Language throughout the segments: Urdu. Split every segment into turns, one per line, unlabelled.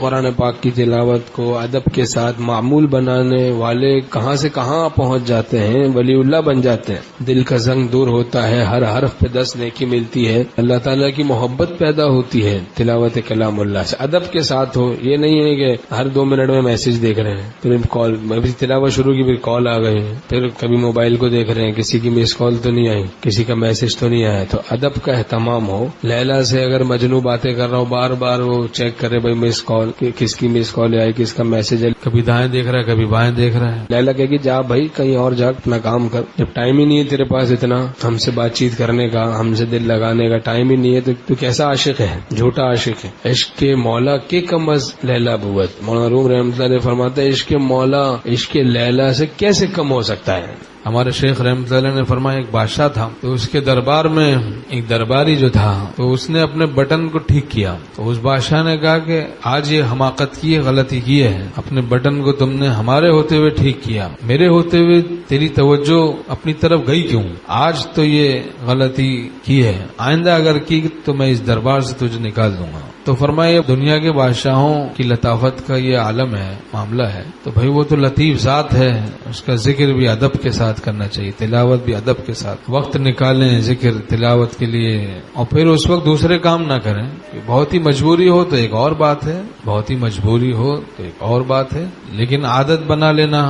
قرآن پاک کی تلاوت کو ادب کے ساتھ معمول بنانے والے کہاں سے کہاں پہنچ جاتے ہیں، ولی اللہ بن جاتے ہیں. دل کا زنگ دور ہوتا ہے، ہر حرف پہ 10 نیکی ملتی ہے، اللہ تعالیٰ کی محبت پیدا ہوتی ہے تلاوت کلام اللہ سے. ادب کے ساتھ ہو، یہ نہیں ہے کہ ہر 2 منٹ میں میسج دیکھ رہے ہیں، پھر کال تلاوت شروع کی، پھر کال آ گئے ہیں، پھر کبھی موبائل کو دیکھ رہے ہیں، کسی کی مس کال تو نہیں آئی، کسی کا میسج تو نہیں آیا. تو ادب کا اہتمام ہو. لیلا سے اگر مجنو باتیں کر رہا ہو، بار بار وہ چیک کرے بھائی مس کال، کس کی مس کال آئی، کس کا میسج ہے، کبھی دائیں دیکھ رہا ہے کبھی بائیں دیکھ رہا ہے. لیلا کہے گی جا بھائی کہیں اور جا اپنا کام کر، جب ٹائم ہی نہیں ہے تیرے پاس اتنا ہم سے بات چیت کرنے کا، ہم سے دل لگانے کا ٹائم ہی نہیں ہے، تو کیسا عاشق ہے، جھوٹا عاشق ہے. عشق مولا کے کم از لیلا بوت. مولانا روم رحمۃ اللہ علیہ فرماتا ہے عشق مولا عشق لیلا سے کیسے کم ہو سکتا ہے. ہمارے شیخ رحمۃ اللہ نے فرمایا ایک بادشاہ تھا، تو اس کے دربار میں ایک درباری جو تھا تو اس نے اپنے بٹن کو ٹھیک کیا. تو اس بادشاہ نے کہا کہ آج یہ حماقت کی ہے، غلطی کی ہے، اپنے بٹن کو تم نے ہمارے ہوتے ہوئے ٹھیک کیا، میرے ہوتے ہوئے تیری توجہ اپنی طرف گئی کیوں؟ آج تو یہ غلطی کی ہے، آئندہ اگر کی تو میں اس دربار سے تجھے نکال دوں گا. تو فرمایا دنیا کے بادشاہوں کی لطافت کا یہ عالم ہے، معاملہ ہے، تو بھائی وہ تو لطیف ذات ہے، اس کا ذکر بھی ادب کے ساتھ کرنا چاہیے، تلاوت بھی ادب کے ساتھ. وقت نکالیں ذکر تلاوت کے لیے، اور پھر اس وقت دوسرے کام نہ کریں. بہت ہی مجبوری ہو تو ایک اور بات ہے، بہت ہی مجبوری ہو تو ایک اور بات ہے، لیکن عادت بنا لینا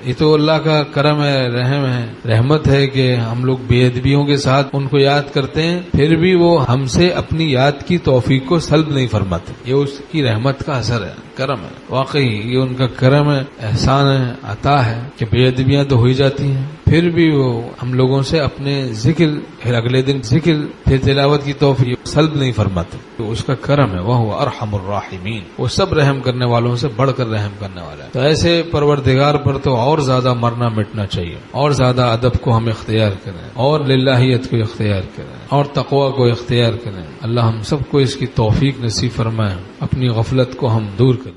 یہ تو اللہ کا کرم ہے، رحم ہے، رحمت ہے کہ ہم لوگ بے ادبیوں کے ساتھ ان کو یاد کرتے ہیں، پھر بھی وہ ہم سے اپنی یاد کی توفیق کو سلب نہیں فرماتے. یہ اس کی رحمت کا اثر ہے، کرم ہے، واقعی یہ ان کا کرم ہے، احسان ہے، عطا ہے کہ بے ادبیاں تو ہو ہی جاتی ہیں، پھر بھی وہ ہم لوگوں سے اپنے ذکر، پھر اگلے دن ذکر، پھر تلاوت کی توفیق سلب نہیں فرماتے. تو اس کا کرم ہے، وہ ارحم الراحمین، وہ سب رحم کرنے والوں سے بڑھ کر رحم کرنے والا ہے. تو ایسے پروردگار پر تو اور زیادہ مرنا مٹنا چاہیے، اور زیادہ ادب کو ہم اختیار کریں، اور للہیت کو اختیار کریں، اور تقوی کو اختیار کریں. اللہ ہم سب کو اس کی توفیق نصیب فرمائے، اپنی غفلت کو ہم دور کریں.